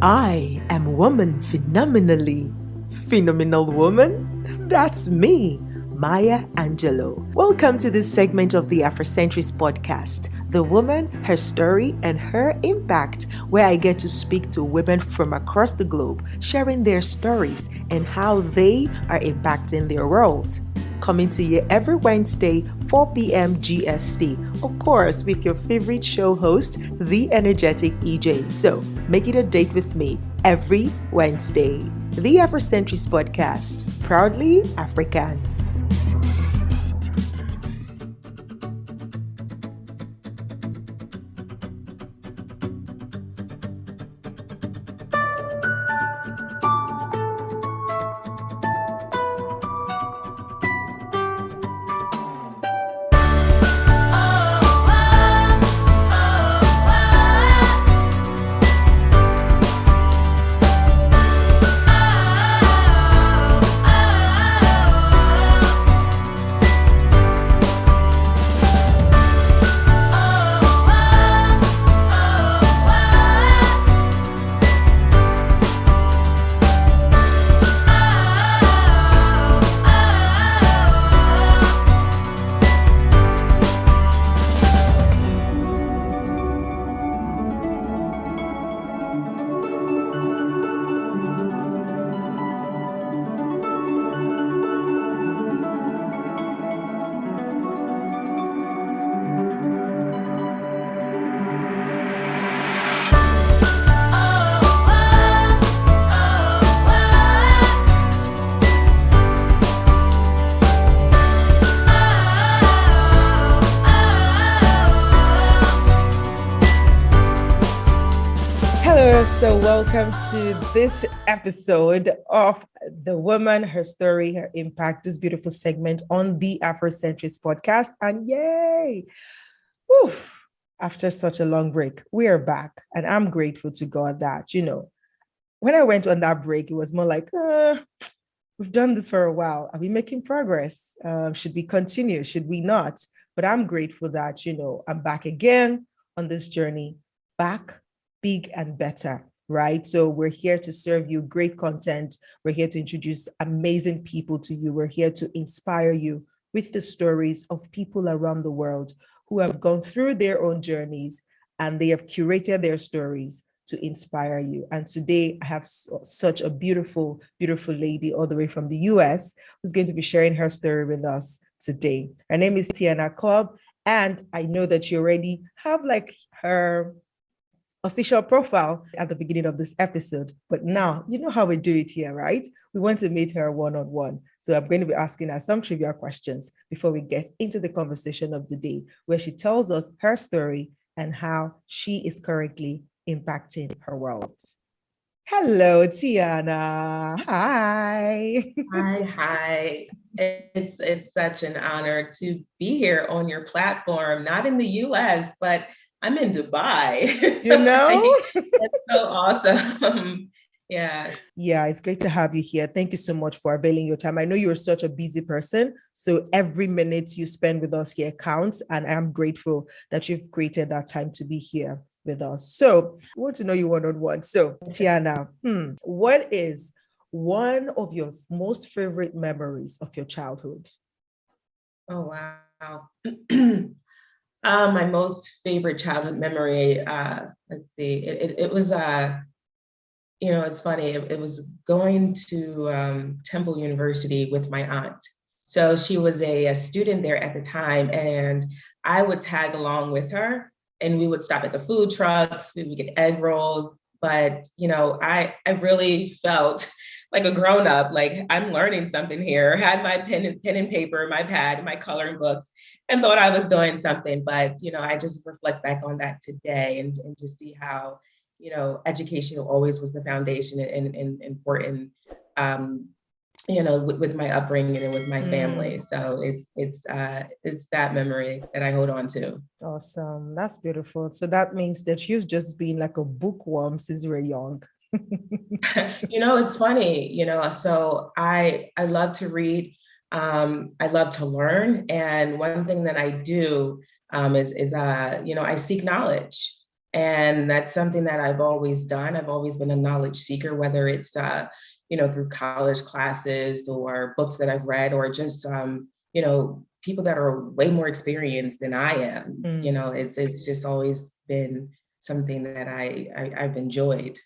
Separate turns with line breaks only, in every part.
I am woman phenomenally. Phenomenal woman? That's me, Maya Angelou. Welcome to this segment of the Afrocentrist podcast, The Woman, Her Story, and Her Impact, where I get to speak to women from across the globe, sharing their stories and how they are impacting their world. Coming to you every Wednesday, 4 p.m. GST. Of course, with your favorite show host, the energetic EJ. So make it a date with me every Wednesday. The Afrocentrist Podcast, proudly African. Hello, so welcome to this episode of The Woman, Her Story, Her Impact, this beautiful segment on the Afrocentrist podcast. And yay! Whew, after such a long break, we are back. And I'm grateful to God that, when I went on that break, it was more like, we've done this for a while. Are we making progress? Should we continue? Should we not? But I'm grateful that, I'm back again on this journey, back big and better, right? So we're here to serve you great content. We're here to introduce amazing people to you. We're here to inspire you with the stories of people around the world who have gone through their own journeys and they have curated their stories to inspire you. And today I have such a beautiful, beautiful lady all the way from the US who's going to be sharing her story with us today. Her name is Tiana Clubb. And I know that you already have like her official profile at the beginning of this episode. But now, you know how we do it here, right? We want to meet her one-on-one. So I'm going to be asking her some trivia questions before we get into the conversation of the day, where she tells us her story and how she is currently impacting her world. Hello, Tiana. Hi.
Hi. It's such an honor to be here on your platform, not in the US, but I'm in Dubai. That's so awesome. Yeah.
Yeah, it's great to have you here. Thank you so much for availing your time. I know you're such a busy person, so every minute you spend with us here counts, and I'm grateful that you've created that time to be here with us. So I want to know you one-on-one. So Tiana, what is one of your most favorite memories of your childhood?
Oh, wow. My most favorite childhood memory, let's see, it was, it's funny, it was going to Temple University with my aunt. So she was a student there at the time, and I would tag along with her, and we would stop at the food trucks, we would get egg rolls, but, I really felt like a grown up, like I'm learning something here, had my pen and paper, my pad, my coloring books, and thought I was doing something. But, I just reflect back on that today and just see how, education always was the foundation and important, with my upbringing and with my family. So it's that memory that I hold on to.
Awesome. That's beautiful. So that means that you've just been like a bookworm since you were young.
It's funny, so I love to read. I love to learn. And one thing that I do is I seek knowledge. And that's something that I've always done. I've always been a knowledge seeker, whether it's, through college classes or books that I've read, or just, people that are way more experienced than I am. It's just always been something that I've enjoyed.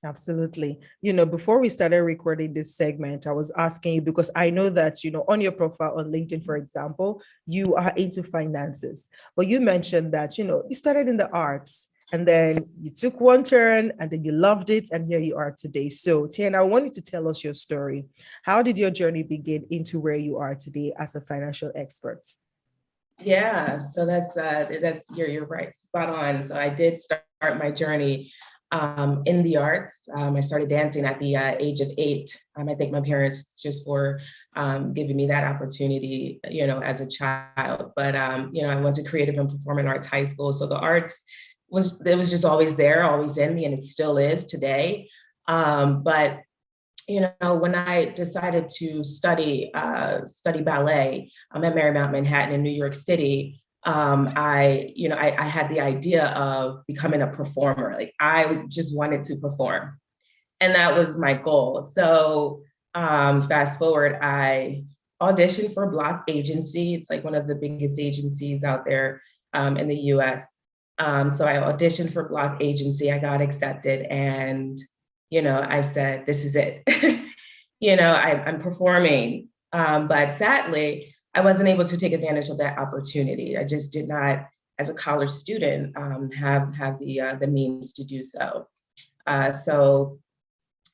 Absolutely. Before we started recording this segment, I was asking you because I know that, on your profile on LinkedIn, for example, you are into finances. But you mentioned that, you started in the arts and then you took one turn and then you loved it. And here you are today. So, Tiana, I want you to tell us your story. How did your journey begin into where you are today as a financial expert?
Yeah, so that's you're right, spot on. So I did start my journey in the arts. I started dancing at the age of 8. I thank my parents just for giving me that opportunity, as a child. But I went to Creative and Performing Arts High School, so the arts was just always there, always in me, and it still is today. But when I decided to study ballet, I'm at Marymount Manhattan in New York City. I had the idea of becoming a performer. Like I just wanted to perform, and that was my goal. So fast forward, I auditioned for Block Agency. It's like one of the biggest agencies out there in the U.S. So I auditioned for Block Agency. I got accepted, and I said, "This is it." I'm performing, but sadly, I wasn't able to take advantage of that opportunity. I just did not, as a college student, have the means to do so. So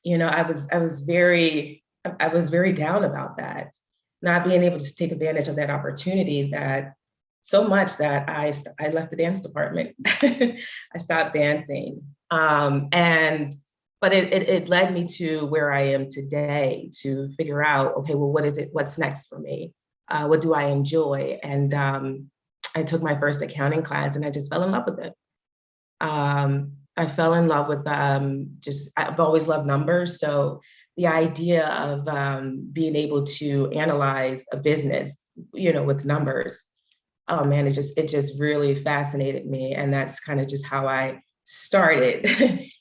I was very down about that, not being able to take advantage of that opportunity, that so much that I left the dance department. I stopped dancing. And but it led me to where I am today, to figure out, okay, well, what is it? What's next for me? What do I enjoy? And I took my first accounting class and I just fell in love with it. I fell in love with I've always loved numbers. So the idea of being able to analyze a business, with numbers, oh man, it just really fascinated me. And that's kind of just how I started,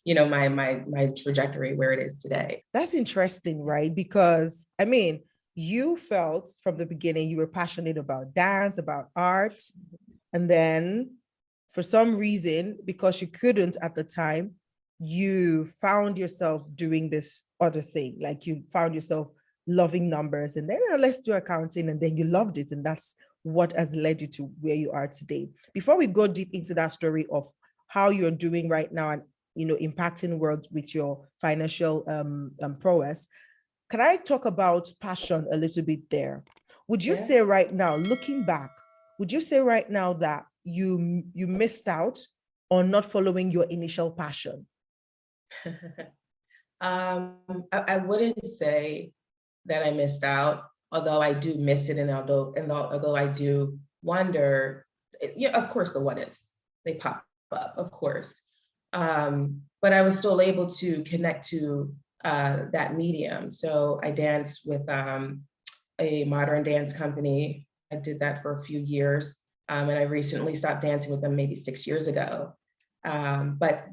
my trajectory where it is today.
That's interesting, right? Because I mean, you felt from the beginning you were passionate about dance, about art, and then for some reason, because you couldn't at the time, you found yourself doing this other thing. Like you found yourself loving numbers, and then let's do accounting, and then you loved it. And that's what has led you to where you are today. Before we go deep into that story of how you're doing right now and impacting world with your financial prowess, can I talk about passion a little bit there? Would you
Yeah.
say right now, looking back, would you say right now that you missed out on not following your initial passion?
I wouldn't say that I missed out, although I do miss it, and although I do wonder, of course, the what ifs, they pop up, of course. But I was still able to connect to that medium. So I danced with a modern dance company. I did that for a few years, and I recently stopped dancing with them maybe 6 years ago. But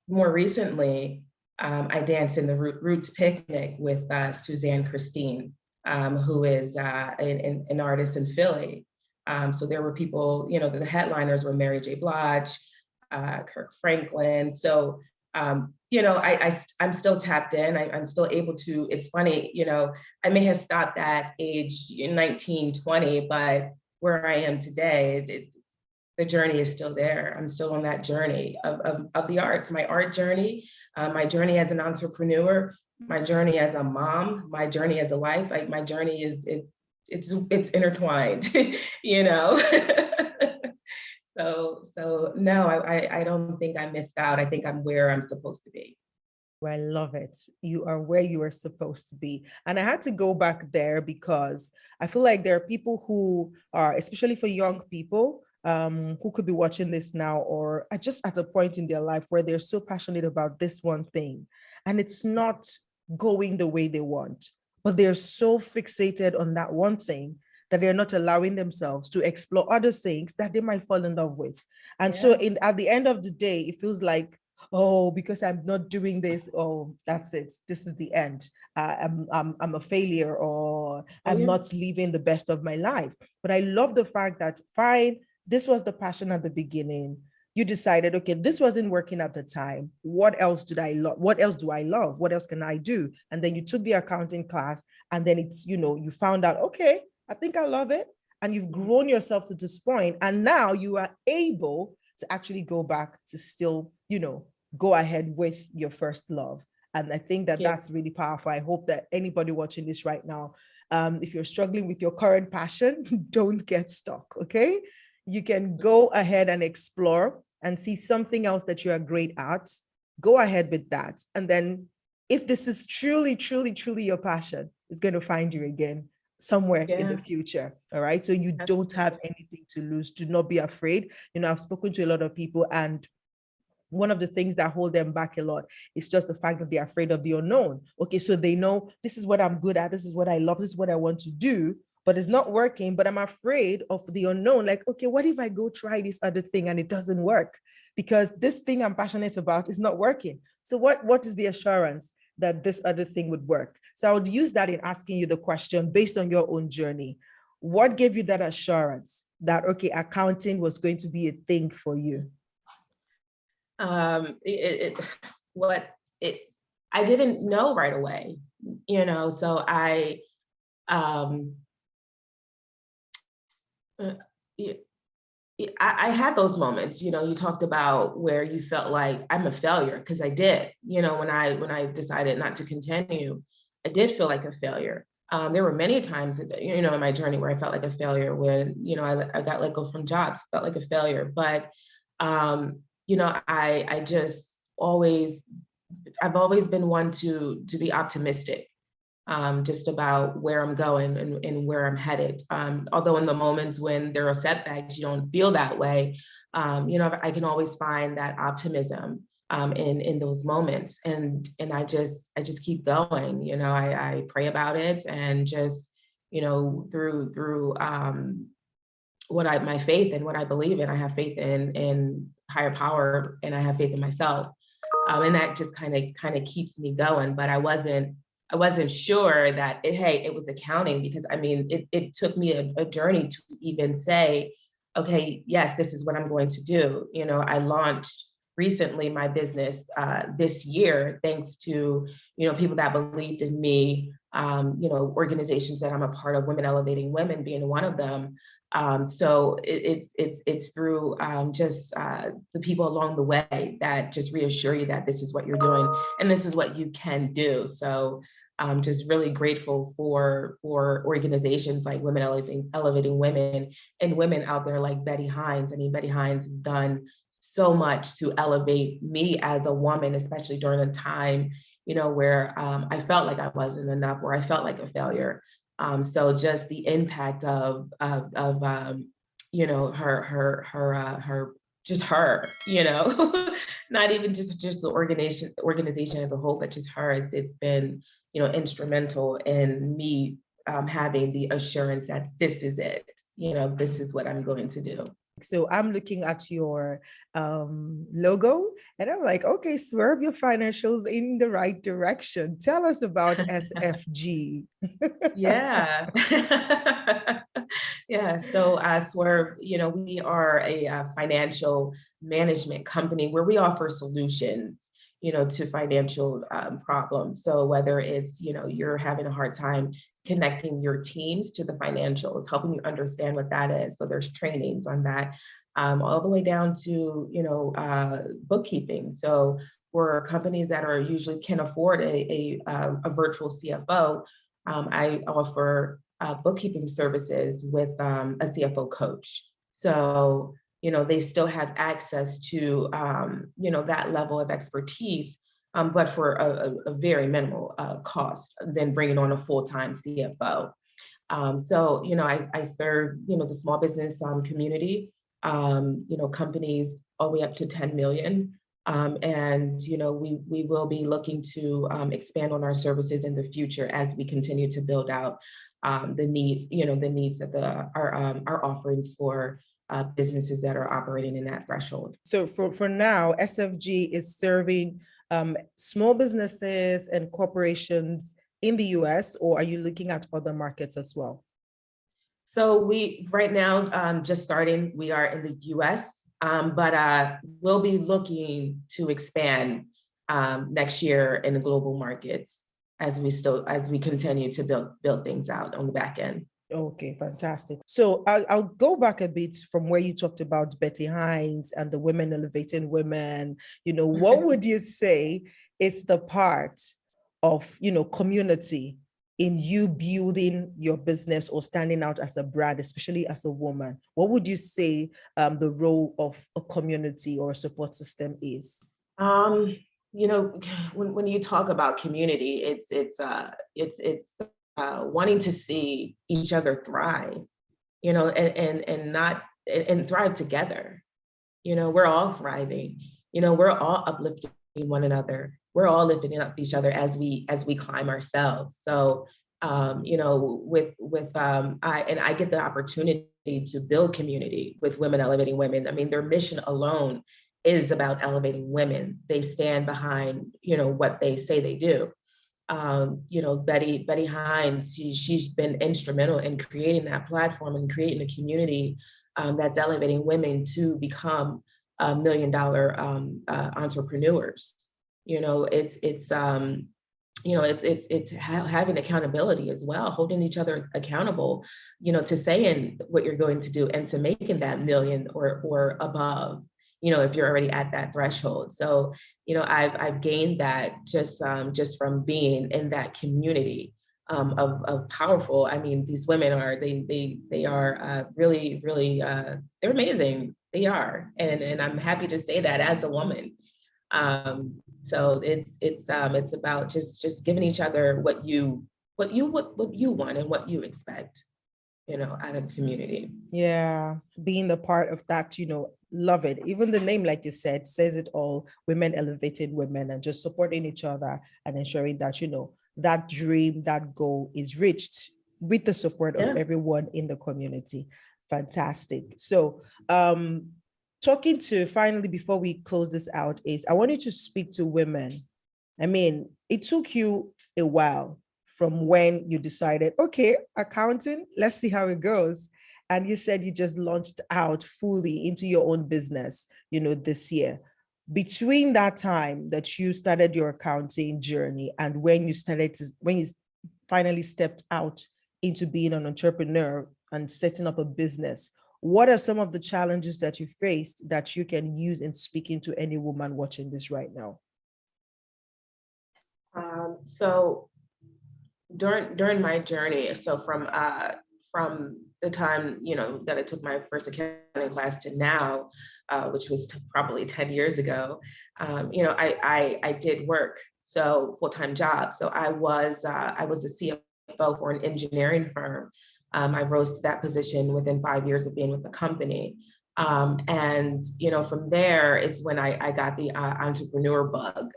more recently, I danced in the Roots Picnic with Suzanne Christine, who is an artist in Philly. So there were people, the headliners were Mary J. Blige, Kirk Franklin. So, I'm still tapped in. I'm still able to, it's funny, I may have stopped at age 19, 20, but where I am today, the journey is still there. I'm still on that journey of the arts, my art journey, my journey as an entrepreneur, my journey as a mom, my journey as a wife. Like my journey it's intertwined, you know. So no, I don't think I missed out. I think I'm where I'm supposed to be.
Well, I love it. You are where you are supposed to be. And I had to go back there because I feel like there are people who are, especially for young people, who could be watching this now or are just at a point in their life where they're so passionate about this one thing and it's not going the way they want, but they're so fixated on that one thing that they're not allowing themselves to explore other things that they might fall in love with. And so at the end of the day, it feels like, oh, because I'm not doing this, oh, that's it. This is the end. I'm a failure, or I'm not living the best of my life. But I love the fact that, fine, this was the passion at the beginning. You decided, okay, this wasn't working at the time. What else did I love? What else do I love? What else can I do? And then you took the accounting class, and then it's, you found out, okay, I think I love it. And you've grown yourself to this point. And now you are able to actually go back to still, go ahead with your first love. And I think that that's really powerful. I hope that anybody watching this right now, if you're struggling with your current passion, don't get stuck, okay? You can go ahead and explore and see something else that you are great at. Go ahead with that. And then if this is truly, truly, truly your passion, it's going to find you again somewhere in the future. All right. So you don't have anything to lose. Do not be afraid. I've spoken to a lot of people, and one of the things that hold them back a lot is just the fact that they're afraid of the unknown. Okay, so they know this is what I'm good at, this is what I love, this is what I want to do, but it's not working. But I'm afraid of the unknown. Like, okay, what if I go try this other thing and it doesn't work? Because this thing I'm passionate about is not working. So what is the assurance that this other thing would work? So I would use that in asking you the question based on your own journey. What gave you that assurance that, okay, accounting was going to be a thing for you?
I didn't know right away, so I had those moments, you talked about where you felt like I'm a failure, because I did, when I decided not to continue, I did feel like a failure. There were many times, in my journey where I felt like a failure when, I got let go from jobs, felt like a failure. But I just I've always been one to be optimistic, just about where I'm going and where I'm headed. Although in the moments when there are setbacks, you don't feel that way. I can always find that optimism in those moments, and I just keep going. I pray about it, and just through my faith and what I believe in. I have faith in higher power, and I have faith in myself, and that just kind of keeps me going. But I wasn't sure that it was accounting, because I mean it took me a journey to even say, okay, yes, this is what I'm going to do. I launched recently my business this year, thanks to people that believed in me, organizations that I'm a part of, Women Elevating Women being one of them. So it's through just the people along the way that just reassure you that this is what you're doing and this is what you can do. So I'm just really grateful for organizations like Women Elevating Women, and women out there like Betty Hines. I mean, Betty Hines has done so much to elevate me as a woman, especially during a time, where I felt like I wasn't enough, or I felt like a failure. So just the impact of her, just her, not even just the organization as a whole, but just her. It's been, instrumental in me having the assurance that this is it. This is what I'm going to do.
So I'm looking at your logo, and I'm like, okay, Swerve your financials in the right direction. Tell us about SFG.
Yeah. Yeah. So Swerve, we are a financial management company where we offer solutions, to financial problems. So whether it's, you're having a hard time connecting your teams to the financials, helping you understand what that is. So there's trainings on that, all the way down to, bookkeeping. So for companies that are usually can afford a virtual CFO, I offer bookkeeping services with a CFO coach. So, they still have access to, that level of expertise, but for a very minimal cost than bringing on a full-time CFO. So, I serve, the small business community, companies all the way up to 10 million. And, we will be looking to expand on our services in the future as we continue to build out the needs that our offerings for businesses that are operating in that threshold.
So for now, SFG is serving small businesses and corporations in the US, or are you looking at other markets as well?
So we right now just starting. We are in the U.S., but we'll be looking to expand next year in the global markets as we continue to build things out on the back end.
Okay, fantastic. So I'll go back a bit from where you talked about Betty Hines and the women elevating women. What would you say is the part of, community in you building your business or standing out as a brand, especially as a woman? What would you say the role of a community or a support system is?
You know, when you talk about community, it's wanting to see each other thrive, and not and thrive together. We're all thriving. We're all uplifting one another. We're all lifting up each other as we climb ourselves. So, I get the opportunity to build community with Women Elevating Women. I mean, their mission alone is about elevating women. They stand behind, what they say they do. Betty Hines, she's been instrumental in creating that platform and creating a community that's elevating women to become $1 million entrepreneurs. It's having accountability as well, holding each other accountable, to saying what you're going to do and to making that million or above, if you're already at that threshold. So, I've gained that just from being in that community of powerful. I mean, these women they are really, really, they're amazing. They are, and I'm happy to say that as a woman. So it's about just giving each other what you want and what you expect, out of the community.
Yeah, being the part of that, love it. Even the name, like you said, says it all. Women elevated women, and just supporting each other and ensuring that, that dream, that goal is reached with the support of everyone in the community. Fantastic. So, talking to finally, before we close this out, is I want you to speak to women. I mean, it took you a while from when you decided, okay, accounting, let's see how it goes. And you said you just launched out fully into your own business, this year. Between that time that you started your accounting journey and when you finally stepped out into being an entrepreneur and setting up a business, what are some of the challenges that you faced that you can use in speaking to any woman watching this right now?
So during my journey, so from the time that I took my first accounting class to now, which was probably 10 years ago, I did work, so full-time job. So I was a CFO for an engineering firm. I rose to that position within 5 years of being with the company. And from there is when I got the entrepreneur bug.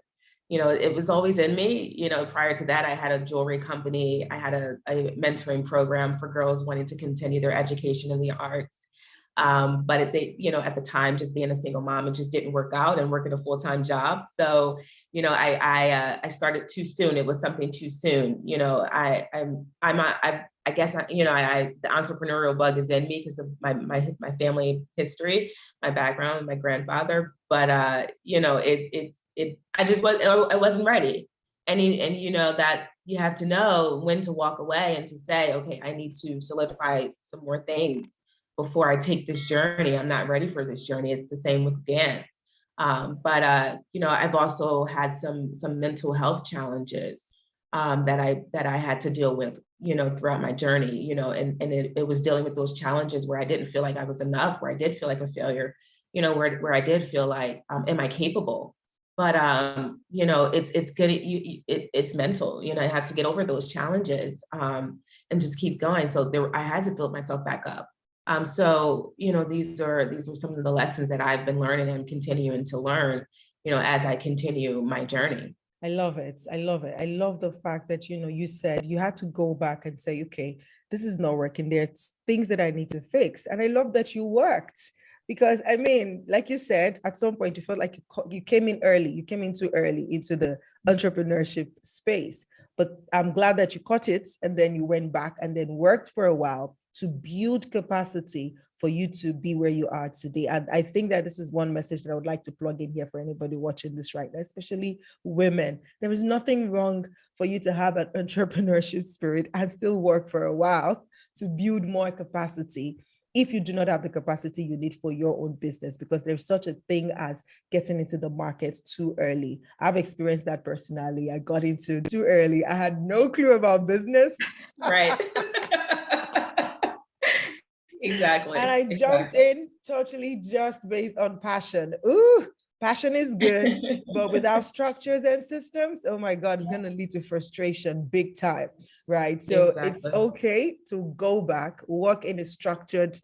It was always in me. Prior to that, I had a jewelry company. I had a mentoring program for girls wanting to continue their education in the arts. But at the time, just being a single mom, it just didn't work out, and working a full-time job. So, I started too soon. It was something too soon. I guess the entrepreneurial bug is in me because of my family history, my background, my grandfather. But I wasn't ready, and that you have to know when to walk away and to say, okay, I need to solidify some more things before I take this journey. I'm not ready for this journey. It's the same with dance. But I've also had some mental health challenges that I had to deal with, throughout my journey, and it was dealing with those challenges where I didn't feel like I was enough, where I did feel like a failure, where I did feel like, am I capable? But it's good. It's mental. I had to get over those challenges and just keep going. So I had to build myself back up. So these are some of the lessons that I've been learning and continuing to learn, as I continue my journey.
I love it. I love it. I love the fact that, you said you had to go back and say, okay, this is not working. There's things that I need to fix. And I love that you worked because, I mean, like you said, at some point you felt like you came in early. You came in too early into the entrepreneurship space. But I'm glad that you caught it and then you went back and then worked for a while to build capacity for you to be where you are today. And I think that this is one message that I would like to plug in here for anybody watching this right now, especially women. There is nothing wrong for you to have an entrepreneurship spirit and still work for a while to build more capacity if you do not have the capacity you need for your own business, because there's such a thing as getting into the market too early. I've experienced that personally. I got into too early. I had no clue about business.
Right. Exactly.
And I jumped in totally just based on passion. Ooh, passion is good, but without structures and systems, oh my God, it's going to lead to frustration big time, right? So it's
Exactly.
okay to go back, work in a structured,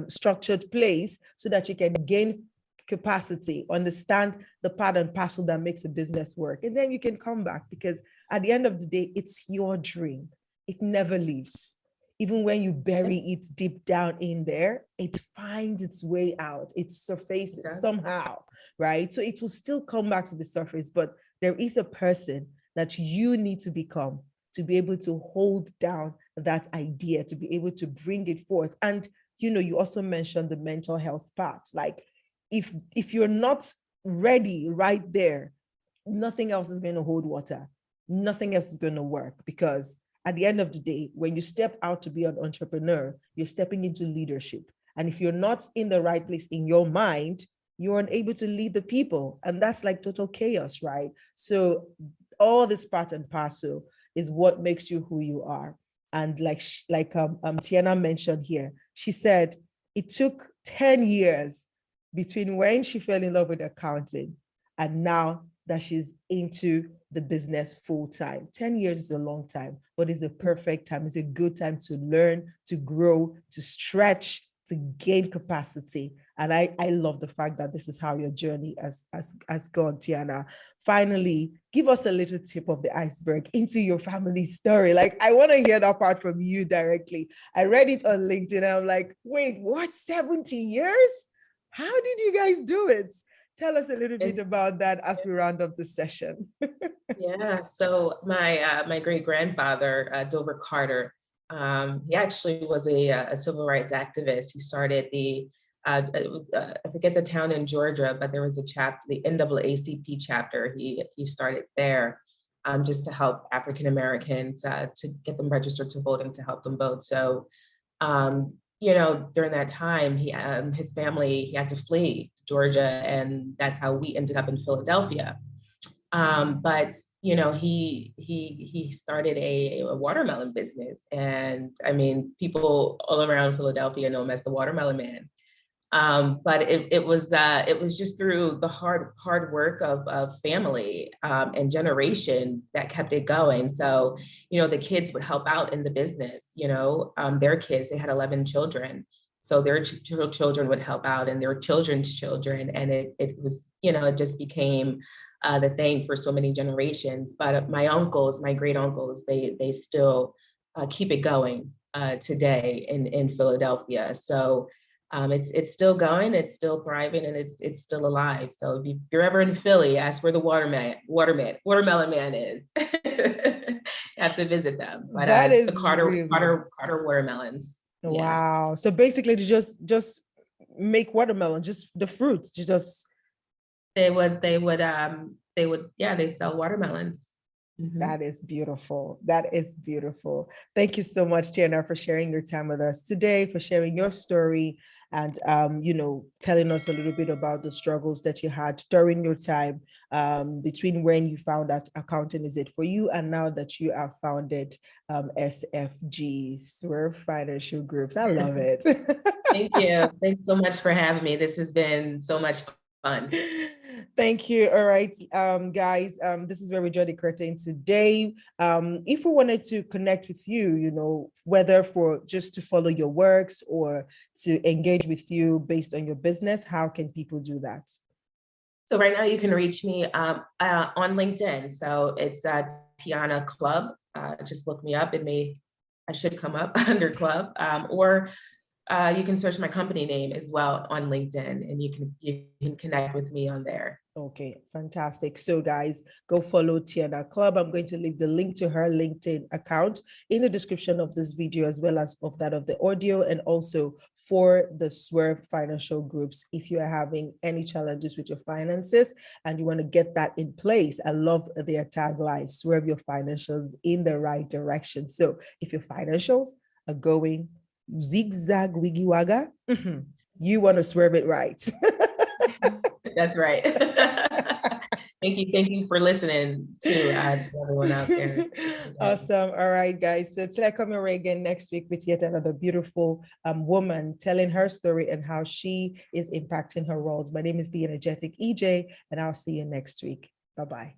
structured place so that you can gain capacity, understand the part and parcel that makes a business work. And then you can come back because at the end of the day, it's your dream. It never leaves. Even when you bury it deep down in there, it finds its way out, it surfaces somehow, right? So it will still come back to the surface, but there is a person that you need to become to be able to hold down that idea, to be able to bring it forth. And you also mentioned the mental health part. Like if you're not ready right there, nothing else is going to hold water. Nothing else is going to work because at the end of the day, when you step out to be an entrepreneur, you're stepping into leadership. And if you're not in the right place in your mind, you're unable to lead the people. And that's like total chaos, right? So all this part and parcel is what makes you who you are. And like Tiana mentioned here, she said it took 10 years between when she fell in love with accounting and now that she's into the business full time. 10 years is a long time, but it's a perfect time. It's a good time to learn, to grow, to stretch, to gain capacity. And I love the fact that this is how your journey has gone, Tiana. Finally, give us a little tip of the iceberg into your family story. Like, I want to hear that part from you directly. I read it on LinkedIn and I'm like, wait, what? 70 years? How did you guys do it? Tell us a little bit about that as we round up the session.
Yeah. So my great grandfather, Dover Carter, he actually was a civil rights activist. He started I forget the town in Georgia, but there was a chapter, the NAACP chapter. He started there just to help African Americans to get them registered to vote and to help them vote. So during that time, his family, he had to flee Georgia, and that's how we ended up in Philadelphia. But he started a watermelon business, and I mean, people all around Philadelphia know him as the Watermelon Man. But it was just through the hard work of family and generations that kept it going. So the kids would help out in the business. Their kids, they had 11 children. So their children would help out and their children's children. And it was, it just became the thing for so many generations. But my great uncles, they still keep it going today in Philadelphia. So it's still going, it's still thriving, and it's still alive. So if you're ever in Philly, ask where the Watermelon Man is. You have to visit them. But
That
it's the
is really
Carter watermelons. Yeah.
wow. So basically, to just make watermelon, just the fruits, just
Yeah, they sell watermelons. Mm-hmm.
That is beautiful. That is beautiful. Thank you so much, Tiana, for sharing your time with us today, for sharing your story and, telling us a little bit about the struggles that you had during your time between when you found out accounting is it for you and now that you have founded SFG, Swerve Financial Groups. I love it.
Thank you. Thanks so much for having me. This has been so much fun.
Thank you. All right, guys, this is where we draw the curtain today. If we wanted to connect with you, whether for just to follow your works or to engage with you based on your business, how can people do that?
So right now you can reach me on LinkedIn. So it's Tiana Clubb. Just look me up. I should come up under Club, or you can search my company name as well on LinkedIn, and you can connect with me on there.
Okay, fantastic. So guys, go follow Tiana Clubb. I'm going to leave the link to her LinkedIn account in the description of this video, as well as of that of the audio, and also for the Swerve financial groups. If you are having any challenges with your finances and you want to get that in place, I love their tagline, Swerve your financials in the right direction. So if your financials are going zigzag, wiggy wagga, you want to swerve it right.
That's right. Thank you for listening to everyone out there.
Awesome. All right, guys. So till I come your way again next week with yet another beautiful woman telling her story and how she is impacting her world. My name is the energetic EJ, and I'll see you next week. Bye-bye.